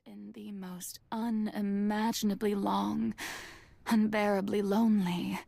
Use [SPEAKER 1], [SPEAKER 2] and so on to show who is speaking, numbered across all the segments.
[SPEAKER 1] In the most unimaginably long, unbearably lonely.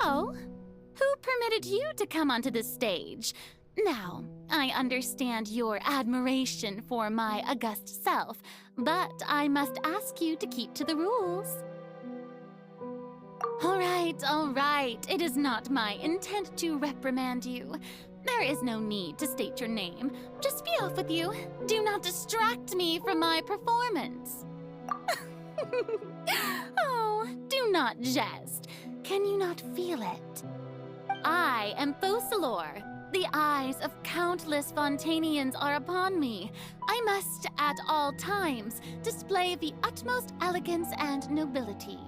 [SPEAKER 2] Oh, who permitted you to come onto the stage? Now, I understand your admiration for my august self, but I must ask you to keep to the rules. All right. It is not my intent to reprimand you. There is no need to state your name. Just be off with you. Do not distract me from my performance. Oh, do not jest. Can you not feel it? I am Focalors. The eyes of countless Fontanians are upon me. I must, at all times, display the utmost elegance and nobility.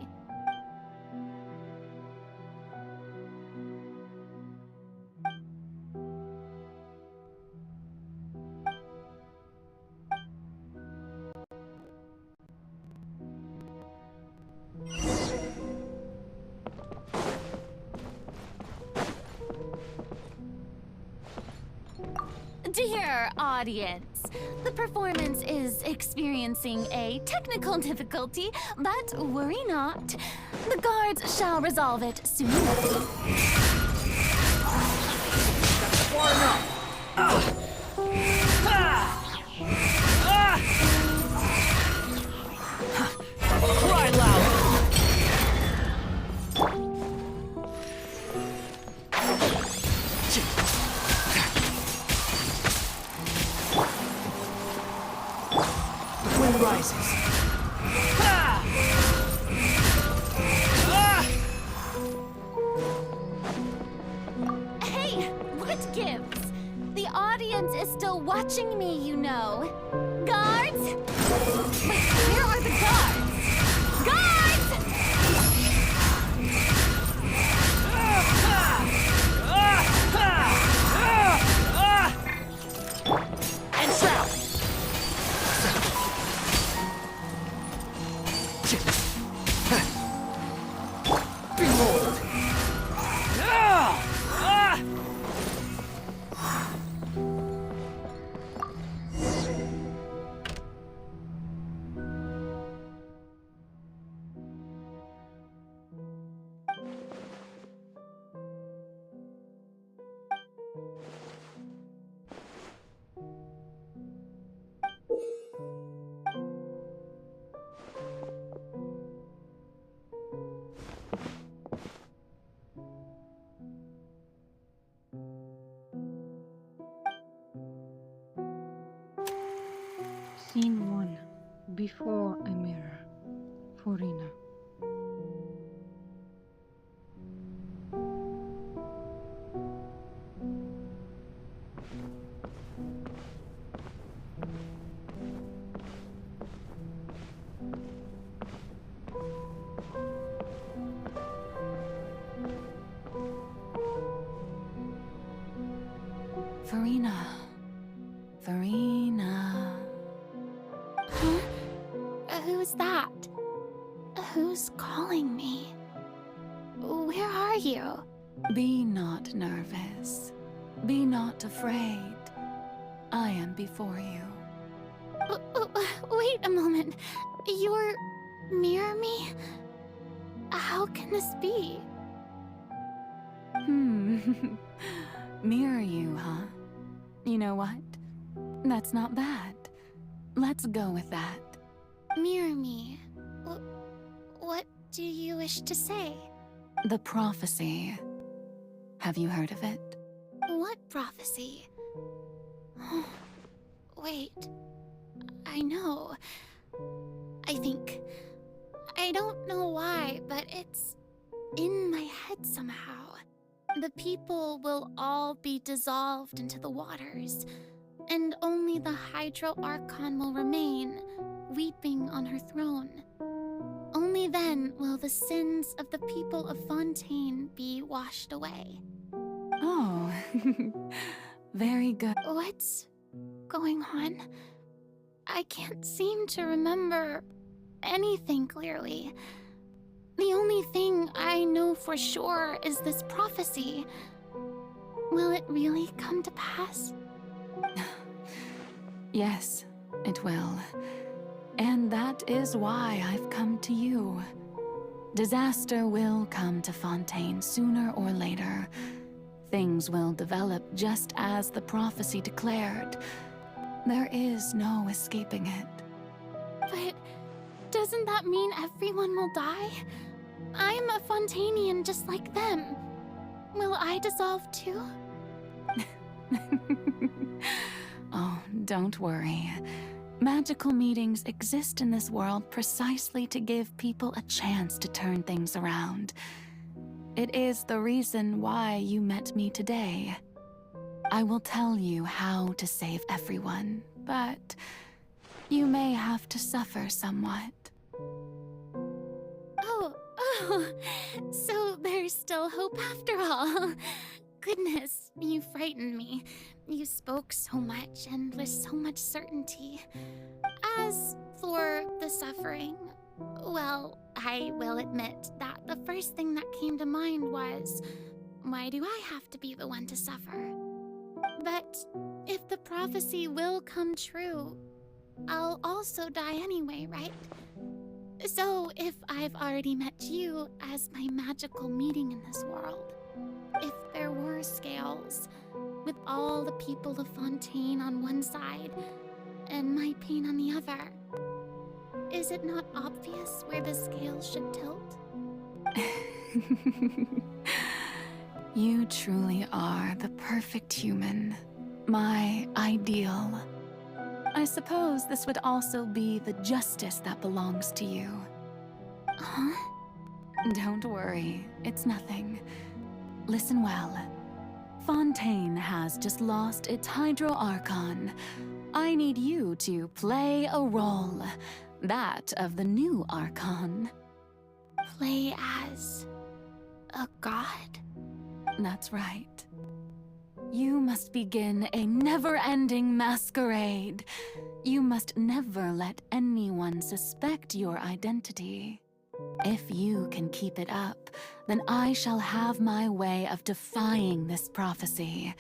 [SPEAKER 2] Dear audience, the performance is experiencing a technical difficulty, but worry not. The guards shall resolve it soon enough.
[SPEAKER 3] Far enough! Cry loud! The wind rises.
[SPEAKER 2] Hey, what gives? The audience is still watching me, you know. Guards? Wait, where are the guards? Guards!
[SPEAKER 3] And shout! Behold!
[SPEAKER 4] Scene 1. Before a mirror. Furina.
[SPEAKER 1] Farina.
[SPEAKER 2] Huh? Who's that? Who's calling me? Where are you?
[SPEAKER 1] Be not nervous. Be not afraid. I am before you.
[SPEAKER 2] Wait a moment. You're near me? How can this be?
[SPEAKER 1] Mirror you, huh? You know what? That's not bad. Let's go with that.
[SPEAKER 2] Mirror me? What do you wish to say?
[SPEAKER 1] The prophecy. Have you heard of it?
[SPEAKER 2] What prophecy? Wait. I know. I think. I don't know why, but it's in my head somehow. The people will all be dissolved into the waters, and only the Hydro Archon will remain, weeping on her throne. Only then will the sins of the people of Fontaine be washed away.
[SPEAKER 1] Oh, very good.
[SPEAKER 2] What's going on? I can't seem to remember anything clearly. The only thing I know for sure is this prophecy. Will it really come to pass?
[SPEAKER 1] Yes, it will. And that is why I've come to you. Disaster will come to Fontaine sooner or later. Things will develop just as the prophecy declared. There is no escaping it.
[SPEAKER 2] But doesn't that mean everyone will die? I'm a Fontainian just like them. Will I dissolve too?
[SPEAKER 1] Oh, don't worry. Magical meetings exist in this world precisely to give people a chance to turn things around. It is the reason why you met me today. I will tell you how to save everyone, but you may have to suffer somewhat.
[SPEAKER 2] Oh, so there's still hope after all. Goodness, you frightened me. You spoke so much and with so much certainty. As for the suffering, well, I will admit that the first thing that came to mind was, why do I have to be the one to suffer? But if the prophecy will come true, I'll also die anyway, right? So if I've already met you as my magical meeting in this world, if there were scales, with all the people of Fontaine on one side and my pain on the other, is it not obvious where the scales should tilt?
[SPEAKER 1] You truly are the perfect human, my ideal. I suppose this would also be the justice that belongs to you.
[SPEAKER 2] Huh?
[SPEAKER 1] Don't worry, it's nothing. Listen well. Fontaine has just lost its Hydro Archon. I need you to play a role, that of the new Archon.
[SPEAKER 2] Play as a god?
[SPEAKER 1] That's right. You must begin a never-ending masquerade. You must never let anyone suspect your identity. If you can keep it up, then I shall have my way of defying this prophecy.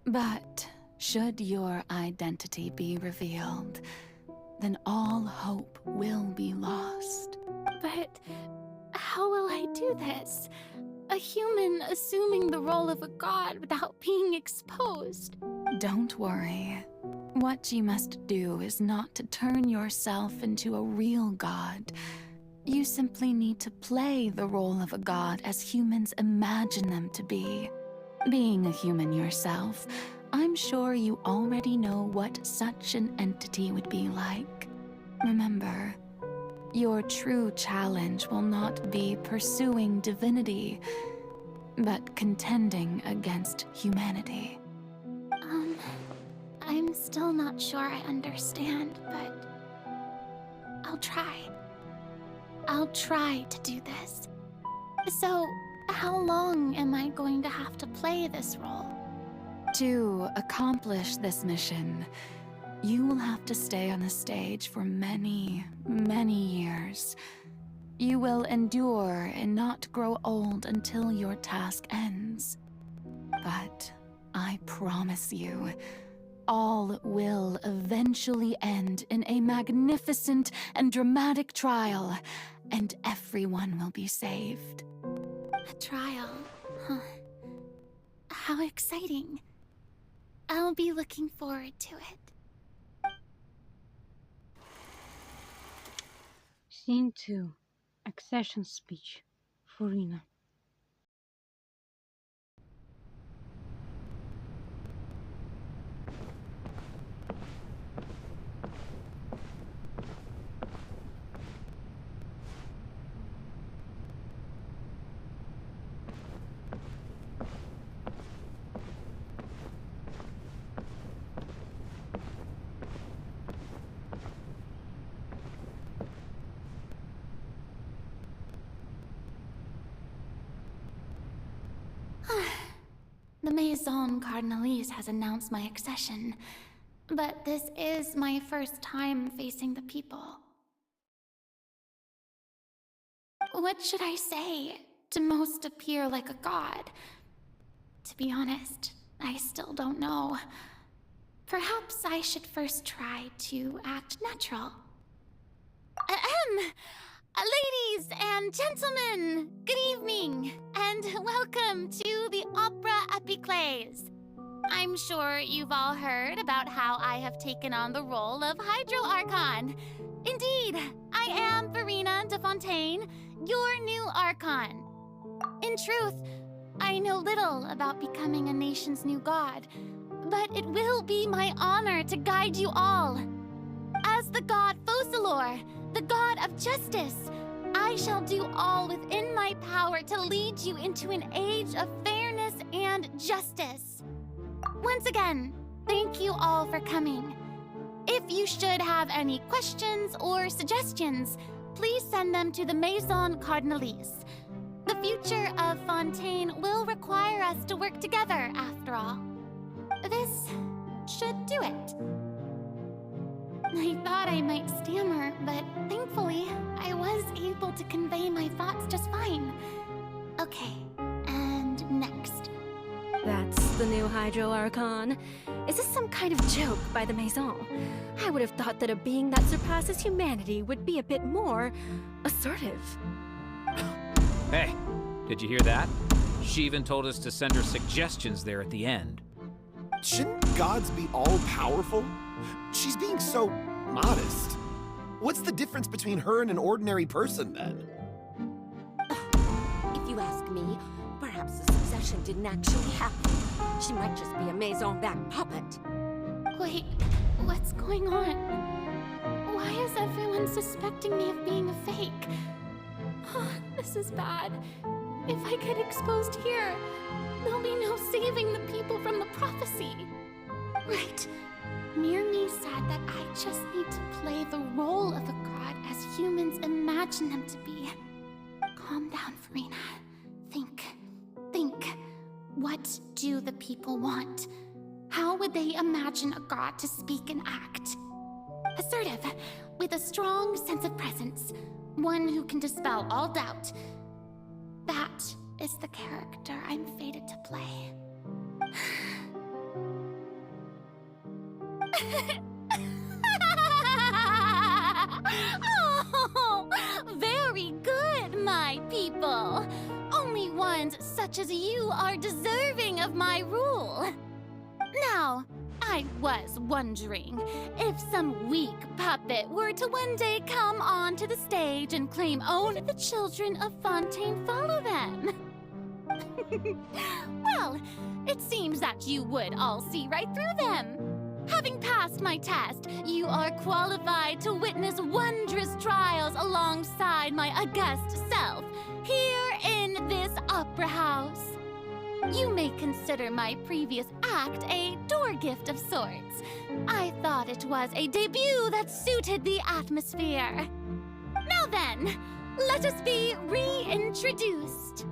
[SPEAKER 1] But should your identity be revealed, then all hope will be lost.
[SPEAKER 2] But how will I do this? A human assuming the role of a god without being exposed.
[SPEAKER 1] Don't worry. What you must do is not to turn yourself into a real god. You simply need to play the role of a god as humans imagine them to be. Being a human yourself, I'm sure you already know what such an entity would be like. Remember, your true challenge will not be pursuing divinity, but contending against humanity.
[SPEAKER 2] I'm still not sure I understand, but I'll try. I'll try to do this. So, how long am I going to have to play this role?
[SPEAKER 1] To accomplish this mission, you will have to stay on the stage for many, many years. You will endure and not grow old until your task ends. But I promise you, all will eventually end in a magnificent and dramatic trial, and everyone will be saved.
[SPEAKER 2] A trial, huh? How exciting. I'll be looking forward to it.
[SPEAKER 4] Scene 2. Accession speech. Furina.
[SPEAKER 2] Maison Cardinalise has announced my accession, but this is my first time facing the people. What should I say to most appear like a god? To be honest, I still don't know. Perhaps I should first try to act natural. Ladies and gentlemen, good evening, and welcome to the Opera Epiclese. I'm sure you've all heard about how I have taken on the role of Hydro Archon. Indeed, I am Verena de Fontaine, your new Archon. In truth, I know little about becoming a nation's new god, but it will be my honor to guide you all. As the god Focalors, the god of justice, I shall do all within my power to lead you into an age of fairness and justice. Once again, thank you all for coming. If you should have any questions or suggestions, please send them to the Maison Cardinalise. The future of Fontaine will require us to work together, after all. This should do it. I thought I might stammer, but thankfully, I was able to convey my thoughts just fine. Okay, and next.
[SPEAKER 5] That's the new Hydro Archon. Is this some kind of joke by the Maison? I would have thought that a being that surpasses humanity would be a bit more assertive.
[SPEAKER 6] Hey, did you hear that? She even told us to send her suggestions there at the end.
[SPEAKER 7] Shouldn't gods be all-powerful? She's being so modest. What's the difference between her and an ordinary person, then?
[SPEAKER 8] If you ask me, perhaps the succession didn't actually happen. She might just be a Maison back puppet.
[SPEAKER 2] Wait, what's going on? Why is everyone suspecting me of being a fake? Oh, this is bad. If I get exposed here, there'll be no saving the people from the prophecy. Right. Mirmi said that I just need to play the role of a god as humans imagine them to be. Calm down, Verena. Think. What do the people want? How would they imagine a god to speak and act? Assertive, with a strong sense of presence. One who can dispel all doubt. That is the character I'm fated to play. Oh, very good, my people. Only ones such as you are deserving of my rule. Now, I was wondering if some weak puppet were to one day come onto the stage and claim only the children of Fontaine follow them. Well, it seems that you would all see right through them. Having passed my test, you are qualified to witness wondrous trials alongside my august self, here in this opera house. You may consider my previous act a door gift of sorts. I thought it was a debut that suited the atmosphere. Now then, let us be reintroduced.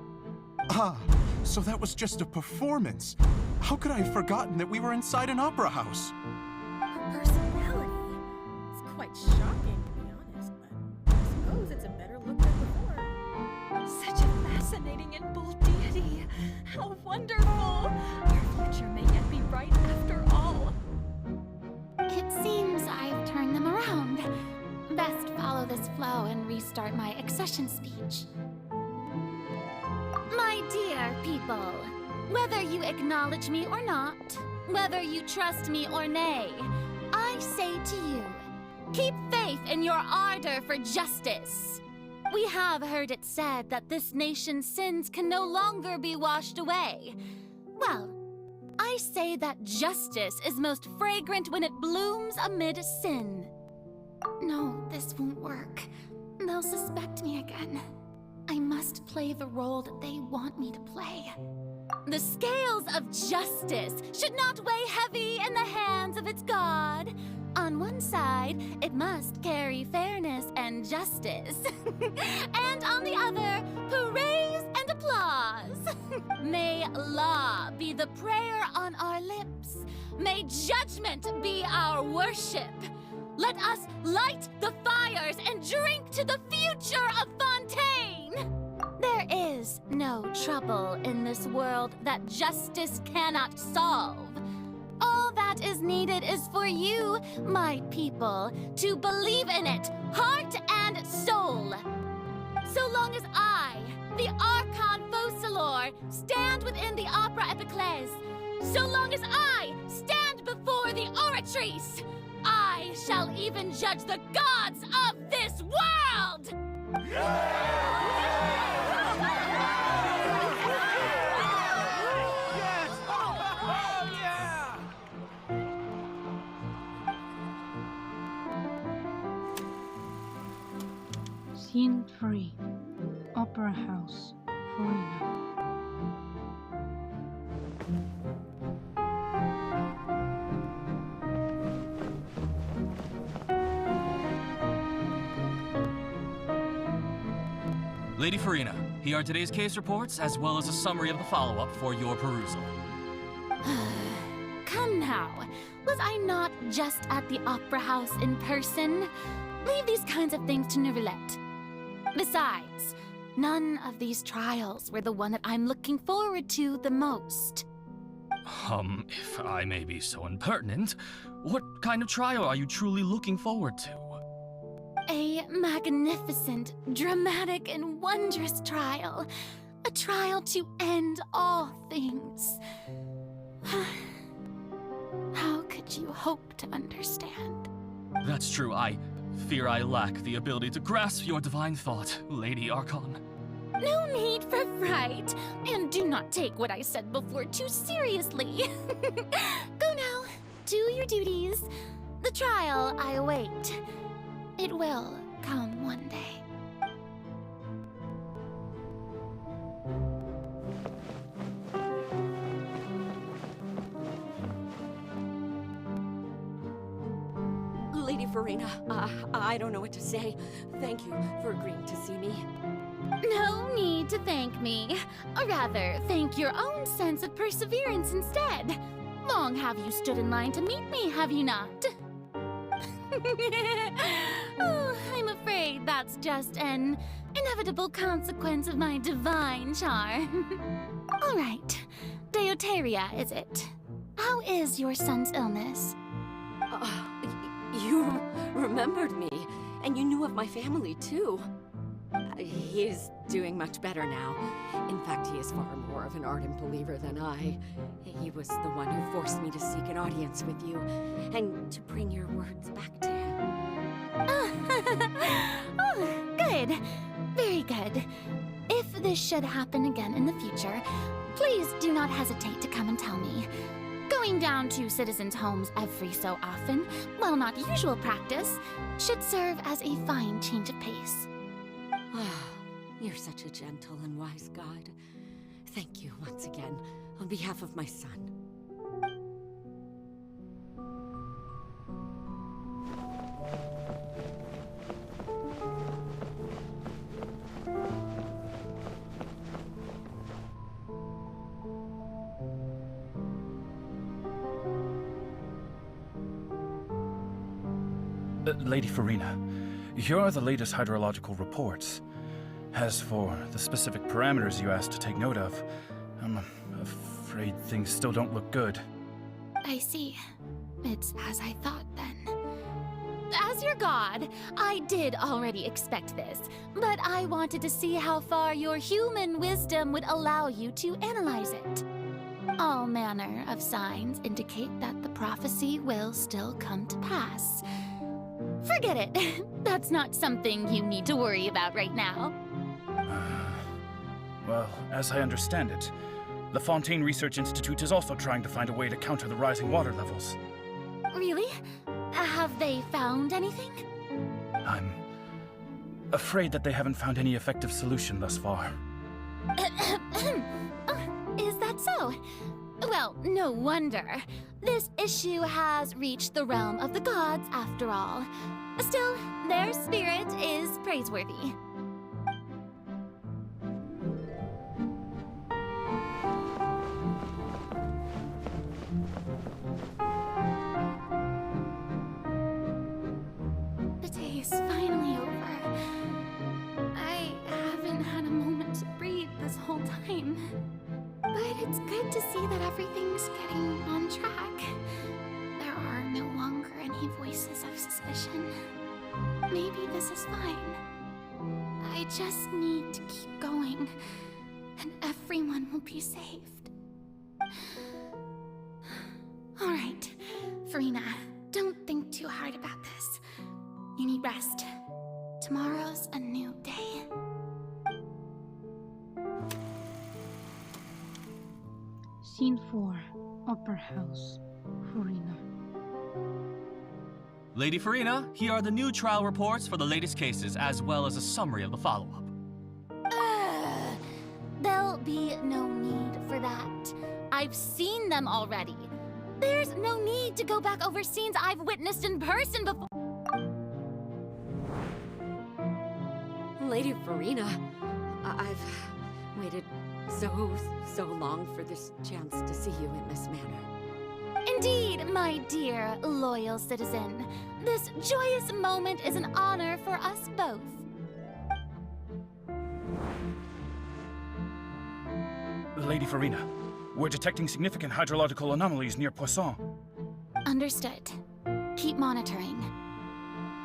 [SPEAKER 9] Ah, so that was just a performance. How could I have forgotten that we were inside an opera house?
[SPEAKER 10] Her personality. It's quite shocking, to be honest, but I suppose it's a better look than before.
[SPEAKER 11] Such a fascinating and bold deity. How wonderful! Our future may yet be bright after all.
[SPEAKER 2] It seems I've turned them around. Best follow this flow and restart my accession speech. My dear people, whether you acknowledge me or not, whether you trust me or nay, I say to you, keep faith in your ardor for justice. We have heard it said that this nation's sins can no longer be washed away. Well, I say that justice is most fragrant when it blooms amid sin. No, this won't work. They'll suspect me again. I must play the role that they want me to play. The scales of justice should not weigh heavy in the hands of its god. On one side, it must carry fairness and justice. And on the other, praise and applause. May law be the prayer on our lips. May judgment be our worship. Let us light the fires and drink to the future of Fontaine! There is no trouble in this world that justice cannot solve. All that is needed is for you, my people, to believe in it, heart and soul. So long as I, the Archon Focalors, stand within the Opera Epiclese, so long as I stand before the Oratrice, I shall even judge the gods of this world!
[SPEAKER 4] Scene 3. Opera House, Farina.
[SPEAKER 12] Lady Farina, here are today's case reports, as well as a summary of the follow-up for your perusal.
[SPEAKER 2] Come now, was I not just at the Opera House in person? Leave these kinds of things to Neuvillette. Besides, none of these trials were the one that I'm looking forward to the most.
[SPEAKER 12] If I may be so impertinent, what kind of trial are you truly looking forward to?
[SPEAKER 2] A magnificent, dramatic, and wondrous trial. A trial to end all things. How could you hope to understand?
[SPEAKER 12] That's true. I fear I lack the ability to grasp your divine thought, Lady Archon.
[SPEAKER 2] No need for fright, and do not take what I said before too seriously. Go now, do your duties. The trial I await. It will come one day.
[SPEAKER 8] Lady Farina, I don't know what to say. Thank you for agreeing to see me.
[SPEAKER 2] No need to thank me. Or rather, thank your own sense of perseverance instead. Long have you stood in line to meet me, have you not? Oh, I'm afraid that's just an inevitable consequence of my divine charm. All right, Deoteria, is it? How is your son's illness?
[SPEAKER 8] You remembered me, and you knew of my family, too. He is doing much better now. In fact, he is far more of an ardent believer than I. He was the one who forced me to seek an audience with you, and to bring your words back to him.
[SPEAKER 2] Oh, good. Very good. If this should happen again in the future, please do not hesitate to come and tell me. Going down to citizens' homes every so often, while not usual practice, should serve as a fine change of pace.
[SPEAKER 8] You're such a gentle and wise God. Thank you once again, on behalf of my son.
[SPEAKER 13] Lady Farina, here are the latest hydrological reports. As for the specific parameters you asked to take note of, I'm afraid things still don't look good.
[SPEAKER 2] I see. It's as I thought, then. As your god, I did already expect this, but I wanted to see how far your human wisdom would allow you to analyze it. All manner of signs indicate that the prophecy will still come to pass. Forget it. That's not something you need to worry about right now.
[SPEAKER 13] Well, as I understand it, the Fontaine Research Institute is also trying to find a way to counter the rising water levels.
[SPEAKER 2] Really? Have they found anything?
[SPEAKER 13] I'm afraid that they haven't found any effective solution thus far.
[SPEAKER 2] Is that so? Well, no wonder. This issue has reached the realm of the gods, after all. Still, their spirit is praiseworthy. time. But it's good to see that everything's getting on track. There are no longer any voices of suspicion. Maybe this is fine. I just need to keep going, and everyone will be saved. Alright, Farina, don't think too hard about this. You need rest. Tomorrow's a new day.
[SPEAKER 4] Scene 4, Opera House, Farina.
[SPEAKER 12] Lady Farina, here are the new trial reports for the latest cases, as well as a summary of the follow-up.
[SPEAKER 2] There'll be no need for that. I've seen them already. There's no need to go back over scenes I've witnessed in person before.
[SPEAKER 8] Lady Farina, I've waited so long for this chance to see you in this manner.
[SPEAKER 2] Indeed, my dear, loyal citizen. This joyous moment is an honor for us both.
[SPEAKER 13] Lady Farina, we're detecting significant hydrological anomalies near Poisson.
[SPEAKER 2] Understood. Keep monitoring.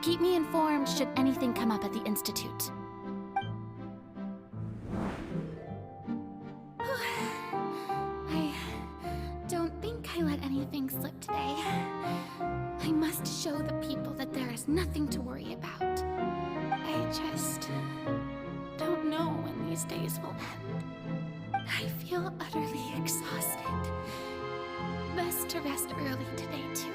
[SPEAKER 2] Keep me informed should anything come up at the Institute. I don't think I let anything slip today. I must show the people that there is nothing to worry about. I just don't know when these days will end. I feel utterly exhausted. Best to rest early today, too.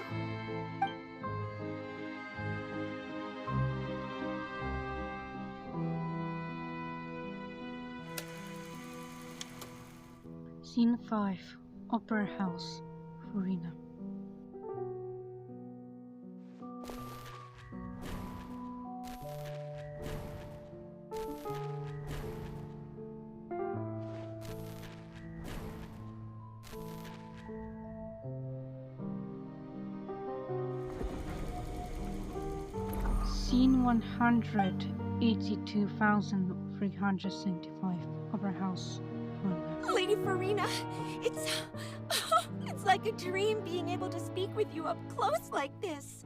[SPEAKER 4] Scene 5, Opera House, Farina. Scene 182,375, Opera House, Farina.
[SPEAKER 8] Lady Farina, it's like a dream being able to speak with you up close like this.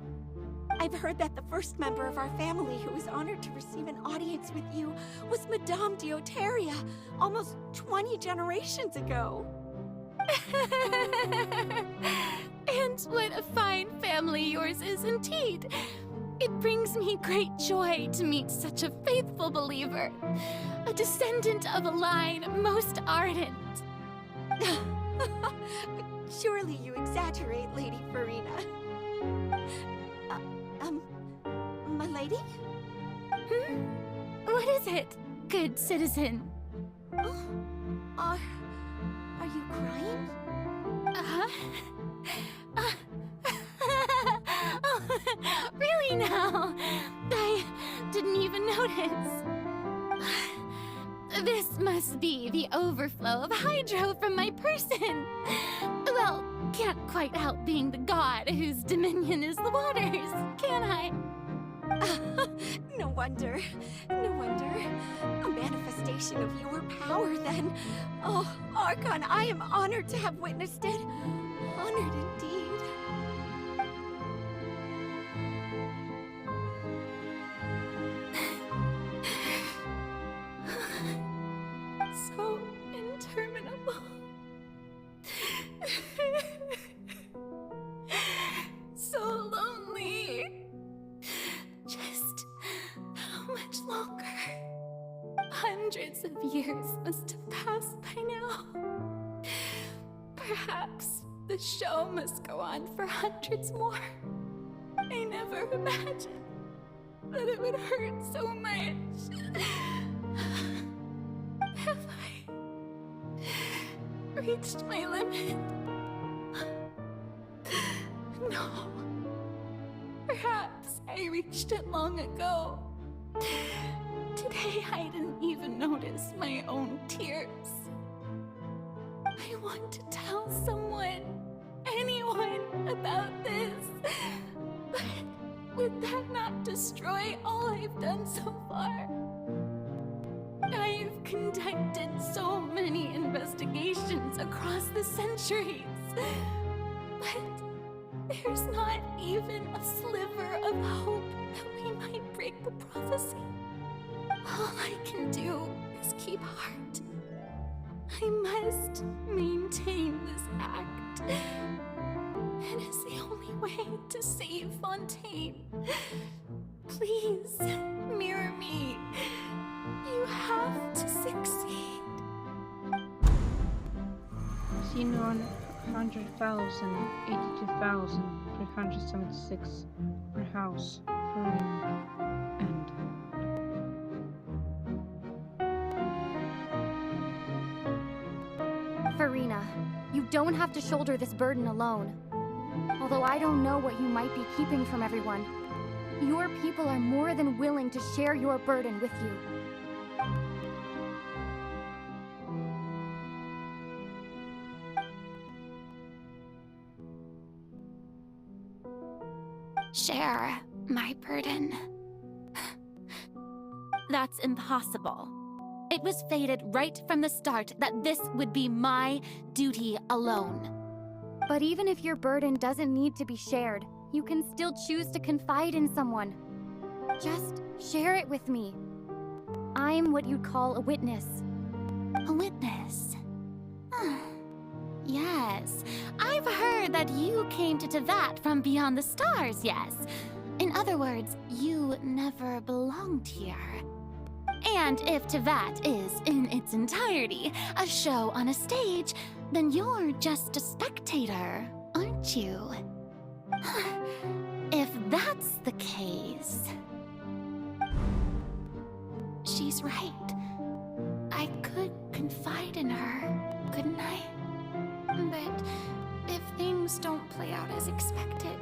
[SPEAKER 8] I've heard that the first member of our family who was honored to receive an audience with you was Madame Dioteria, almost 20 generations ago.
[SPEAKER 2] And what a fine family yours is indeed. It brings me great joy to meet such a faithful believer, a descendant of a line most ardent.
[SPEAKER 8] Surely you exaggerate, Lady Farina. My lady?
[SPEAKER 2] What is it, good citizen?
[SPEAKER 8] Are you crying?
[SPEAKER 2] Oh, really now? I didn't even notice. This must be the overflow of hydro from my person. Well, can't quite help being the god whose dominion is the waters, can I?
[SPEAKER 8] No wonder. No wonder. A manifestation of your power, then. Oh, Archon, I am honored to have witnessed it. Honored indeed.
[SPEAKER 2] So interminable. So lonely. Just how much longer? Hundreds of years must have passed by now. Perhaps the show must go on for hundreds more. I never imagined that it would hurt so much. Have I reached my limit? No. Perhaps I reached it long ago. Today I didn't even notice my own tears. I want to tell someone, anyone, about this. But would that not destroy all I've done so far? I've conducted so many investigations across the centuries. But there's not even a sliver of hope that we might break the prophecy. All I can do is keep heart. I must maintain this act. It is the only way to save Fontaine. Please, mirror me. You have to succeed.
[SPEAKER 4] Scene 100,000, 82,376 per house, Farina, end.
[SPEAKER 14] Farina, you don't have to shoulder this burden alone. Although I don't know what you might be keeping from everyone, your people are more than willing to share your burden with you.
[SPEAKER 1] Share my burden.
[SPEAKER 2] That's impossible. It was fated right from the start that this would be my duty alone.
[SPEAKER 14] But even if your burden doesn't need to be shared, you can still choose to confide in someone. Just share it with me. I'm what you'd call a witness.
[SPEAKER 2] A witness? Yes, I've heard that you came to Tevat from beyond the stars, yes. In other words, you never belonged here. And if Tevat is, in its entirety, a show on a stage, then you're just a spectator, aren't you? If that's the case...
[SPEAKER 1] She's right. I could confide in her, couldn't I? But if things don't play out as expected,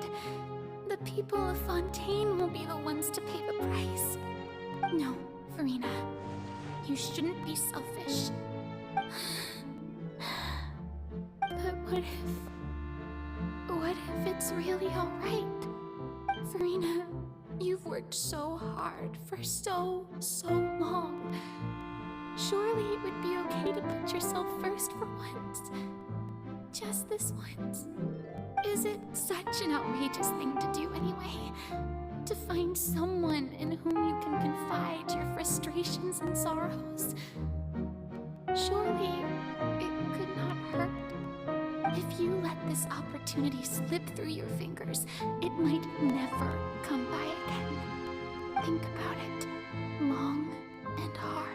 [SPEAKER 1] the people of Fontaine will be the ones to pay the price. No, Farina, you shouldn't be selfish. But what if it's really all right? Farina, you've worked so hard for so long. Surely it would be okay to put yourself first for once. Just this once. Is it such an outrageous thing to do anyway? To find someone in whom you can confide your frustrations and sorrows? Surely it could not hurt. If you let this opportunity slip through your fingers, it might never come by again. Think about it long and hard.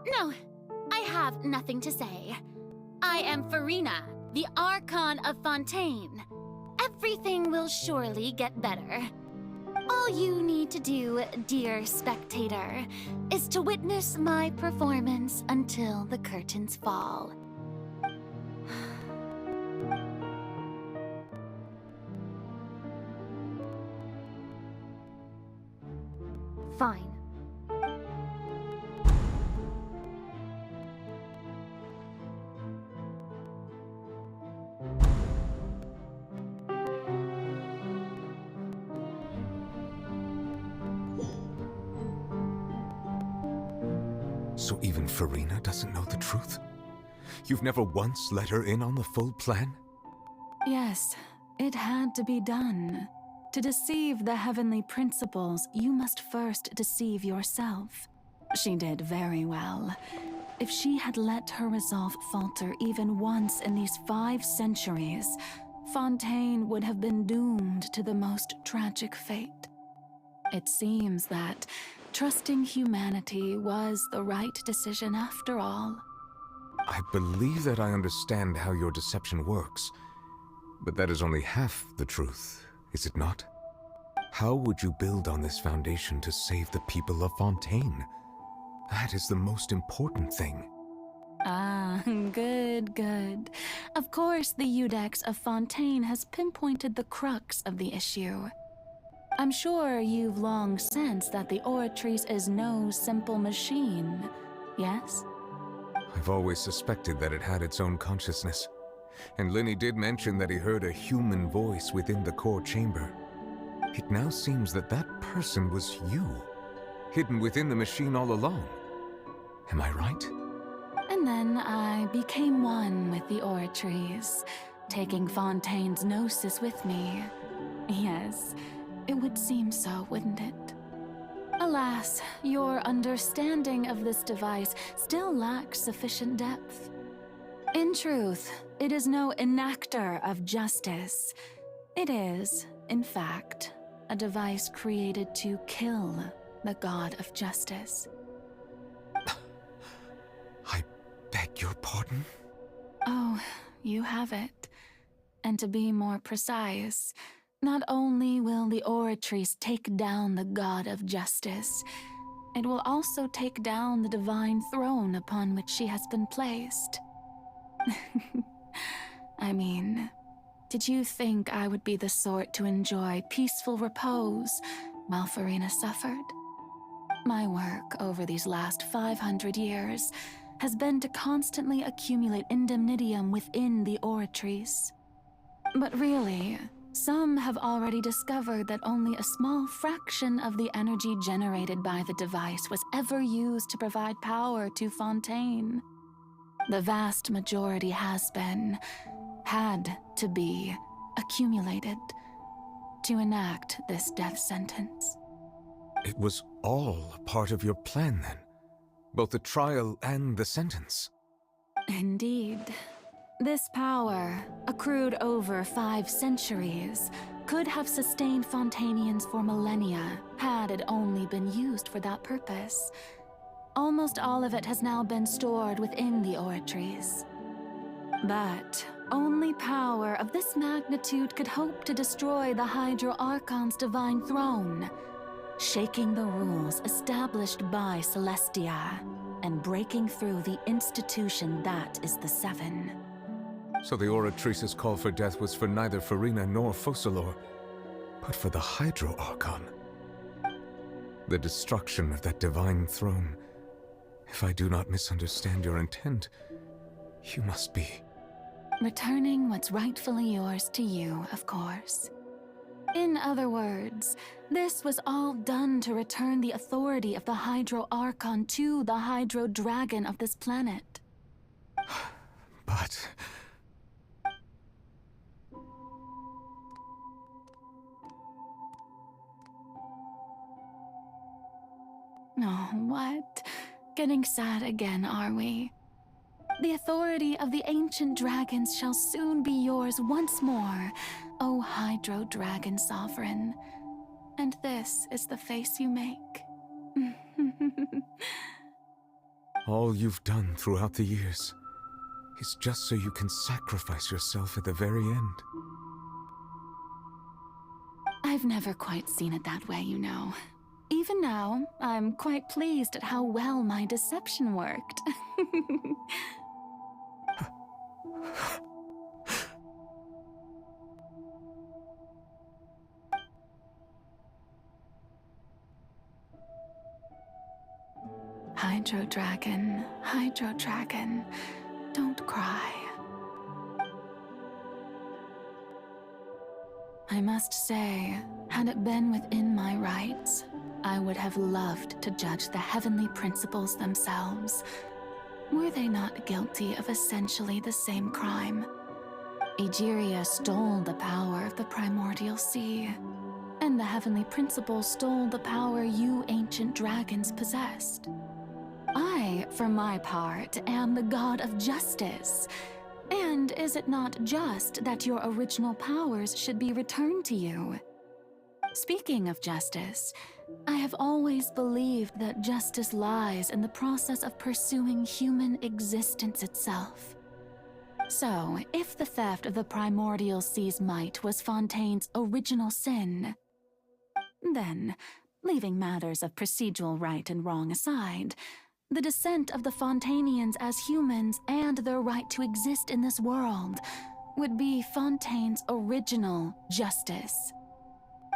[SPEAKER 2] No, I have nothing to say. I am Farina, the Archon of Fontaine. Everything will surely get better. All you need to do, dear spectator, is to witness my performance until the curtains fall.
[SPEAKER 14] Fine.
[SPEAKER 7] So even Farina doesn't know the truth? You've never once let her in on the full plan?
[SPEAKER 1] Yes, it had to be done. To deceive the heavenly principles, you must first deceive yourself. She did very well. If she had let her resolve falter even once in these 5 centuries, Fontaine would have been doomed to the most tragic fate. It seems that trusting humanity was the right decision after all.
[SPEAKER 7] I believe that I understand how your deception works, but that is only half the truth, is it not? How would you build on this foundation to save the people of Fontaine? That is the most important thing.
[SPEAKER 1] Ah, good. Of course, the Iudex of Fontaine has pinpointed the crux of the issue. I'm sure you've long sensed that the Oratrice is no simple machine, yes?
[SPEAKER 7] I've always suspected that it had its own consciousness. And Lenny did mention that he heard a human voice within the core chamber. It now seems that that person was you, hidden within the machine all along. Am I right?
[SPEAKER 1] And then I became one with the Oratries, taking Fontaine's gnosis with me. Yes, it would seem so, wouldn't it? Alas, your understanding of this device still lacks sufficient depth. In truth, it is no enactor of justice. It is, in fact, a device created to kill the god of justice.
[SPEAKER 7] I beg your pardon?
[SPEAKER 1] Oh, you have it. And to be more precise, not only will the Oratries take down the god of justice, it will also take down the divine throne upon which she has been placed. I mean, did you think I would be the sort to enjoy peaceful repose while Farina suffered? My work over these last 500 years has been to constantly accumulate indemnitium within the Oratries. But really, some have already discovered that only a small fraction of the energy generated by the device was ever used to provide power to Fontaine. The vast majority had to be, accumulated to enact this death sentence.
[SPEAKER 7] It was all part of your plan, then? Both the trial and the sentence?
[SPEAKER 1] Indeed. This power, accrued over 5 centuries, could have sustained Fontainians for millennia had it only been used for that purpose. Almost all of it has now been stored within the Oratries. But only power of this magnitude could hope to destroy the Hydro Archon's divine throne, shaking the rules established by Celestia and breaking through the institution that is the Seven.
[SPEAKER 7] So the Oratrice's call for death was for neither Farina nor Focalor, but for the Hydro Archon. The destruction of that divine throne. If I do not misunderstand your intent, you must be...
[SPEAKER 1] returning what's rightfully yours to you, of course. In other words, this was all done to return the authority of the Hydro Archon to the Hydro Dragon of this planet.
[SPEAKER 7] But...
[SPEAKER 1] Oh, what? Getting sad again, are we? The authority of the ancient dragons shall soon be yours once more, O Hydro Dragon Sovereign. And this is the face you make.
[SPEAKER 7] all you've done throughout the years is just so you can sacrifice yourself at the very end.
[SPEAKER 1] I've never quite seen it that way, you know. Even now, I'm quite pleased at how well my deception worked. Hydro Dragon, don't cry. I must say, had it been within my rights, I would have loved to judge the heavenly principles themselves. Were they not guilty of essentially the same crime? Egeria stole the power of the primordial sea, and the heavenly principles stole the power you ancient dragons possessed. I, for my part, am the god of justice. And is it not just that your original powers should be returned to you? Speaking of justice, I have always believed that justice lies in the process of pursuing human existence itself. So, if the theft of the primordial sea's might was Fontaine's original sin, then, leaving matters of procedural right and wrong aside, the descent of the Fontainians as humans and their right to exist in this world would be Fontaine's original justice.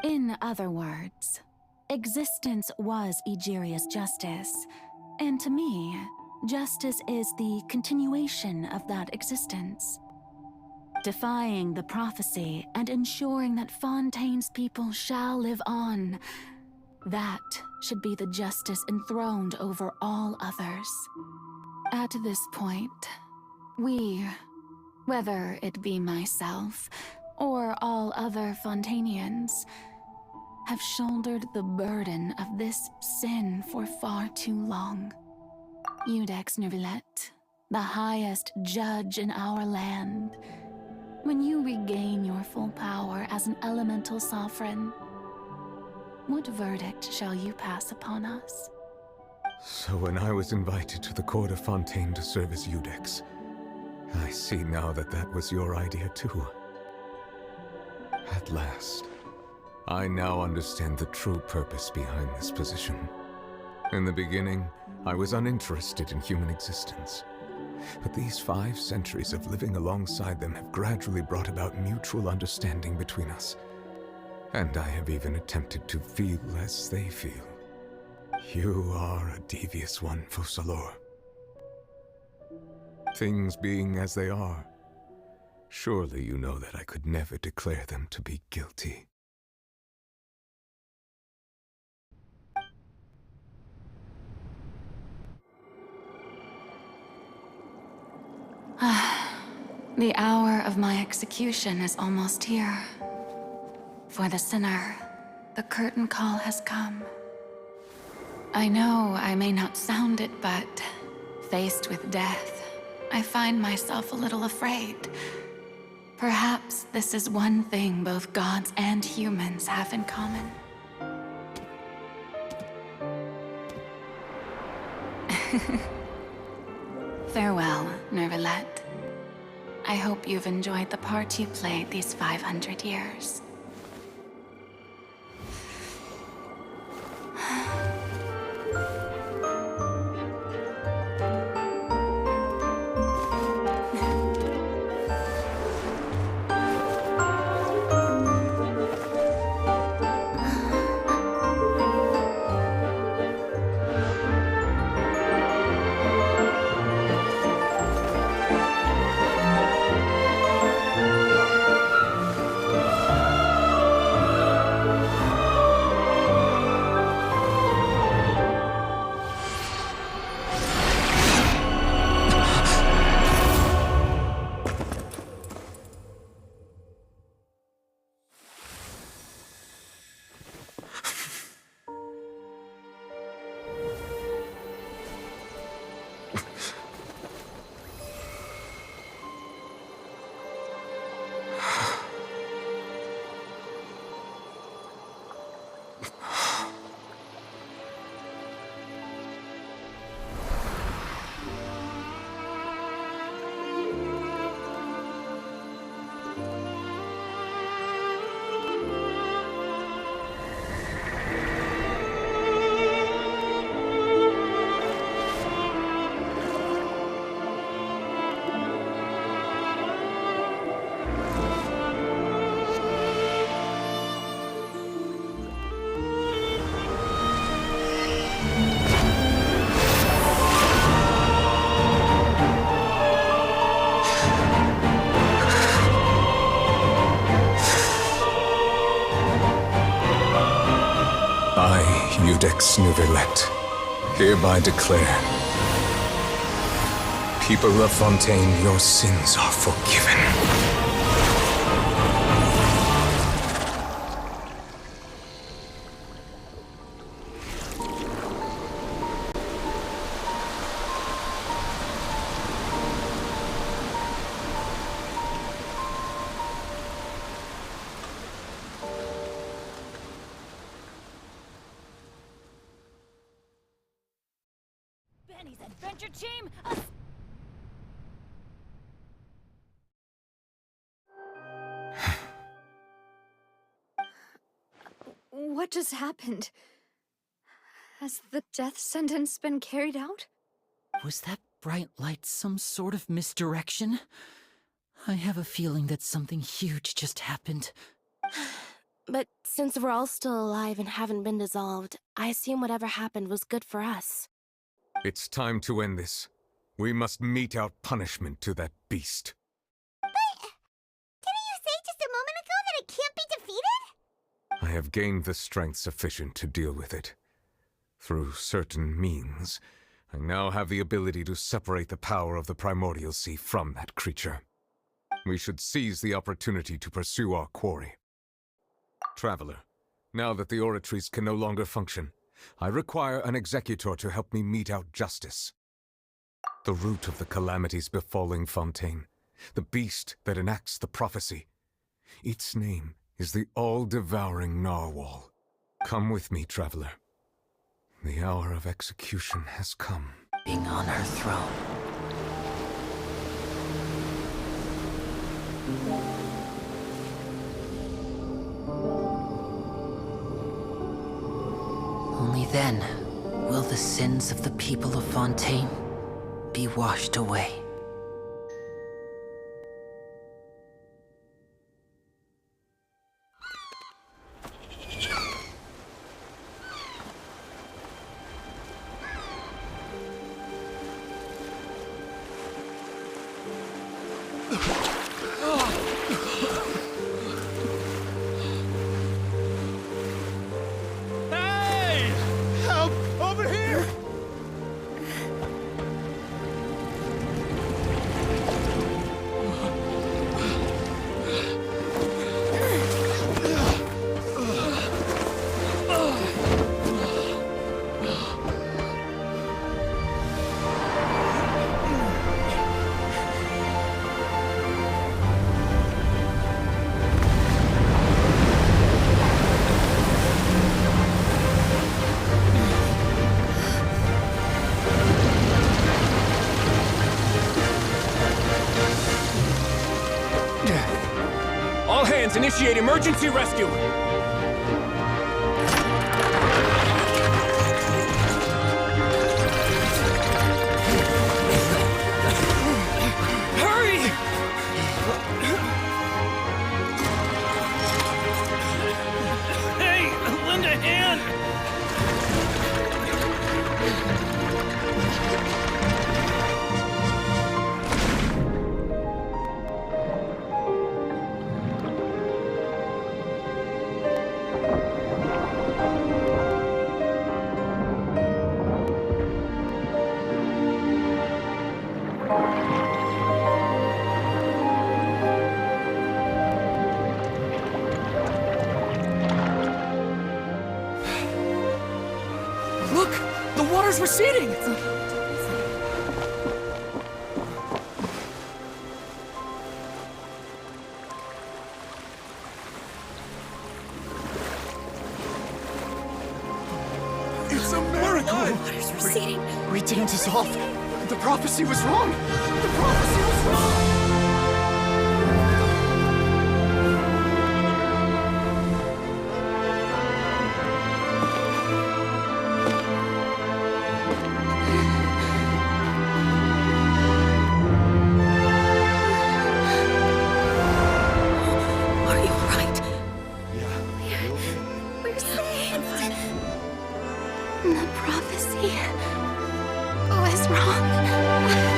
[SPEAKER 1] In other words, existence was Egeria's justice, and to me, Justice is the continuation of that existence, defying the prophecy and ensuring that Fontaine's people shall live on. That should be the justice enthroned over all others. At this point, we, whether it be myself or all other Fontainians, have shouldered the burden of this sin for far too long. Iudex Neuvillette, the highest judge in our land, when you regain your full power as an elemental sovereign, what verdict shall you pass upon us?
[SPEAKER 7] So when I was invited to the court of Fontaine to serve as Iudex, I see now that that was your idea too. At last, I now understand the true purpose behind this position. In the beginning, I was uninterested in human existence. But these 5 centuries of living alongside them have gradually brought about mutual understanding between us. And I have even attempted to feel as they feel. You are a devious one, Focalors. Things being as they are, surely you know that I could never declare them to be guilty.
[SPEAKER 1] The hour of my execution is almost here. For the sinner, the curtain call has come. I know I may not sound it, but faced with death, I find myself a little afraid. Perhaps this is one thing both gods and humans have in common. Farewell, Neuvillette. I hope you've enjoyed the part you played these 500 years.
[SPEAKER 7] Iudex Neuvillette, hereby declare, people of Fontaine, your sins are forgiven.
[SPEAKER 11] Benny's adventure team.
[SPEAKER 14] What just happened? Has the death sentence been carried out?
[SPEAKER 3] Was that bright light some sort of misdirection? I have a feeling that something huge just happened.
[SPEAKER 15] But since we're all still alive and haven't been dissolved, I assume whatever happened was good for us.
[SPEAKER 7] It's time to end this. We must mete out punishment to that beast.
[SPEAKER 16] Didn't you say just a moment ago that it can't be defeated?
[SPEAKER 7] I have gained the strength sufficient to deal with it. Through certain means, I now have the ability to separate the power of the Primordial Sea from that creature. We should seize the opportunity to pursue our quarry. Traveler, now that the oratories can no longer function, I require an executor to help me mete out justice. The root of the calamities befalling Fontaine, the beast that enacts the prophecy. Its name is the all-devouring Narwhal. Come with me, traveler. The hour of execution has come.
[SPEAKER 3] Being on her throne. Only then will the sins of the people of Fontaine be washed away.
[SPEAKER 9] Hey! Help! Over here! All hands, initiate emergency rescue! Hurry!
[SPEAKER 12] Hey, lend a hand!
[SPEAKER 3] Look! The water's receding!
[SPEAKER 9] It's a miracle!
[SPEAKER 5] Water's receding.
[SPEAKER 9] We didn't dissolve. The prophecy was wrong! The prophecy was wrong!
[SPEAKER 5] Are you alright?
[SPEAKER 9] Yeah.
[SPEAKER 5] We're saved. The prophecy was wrong.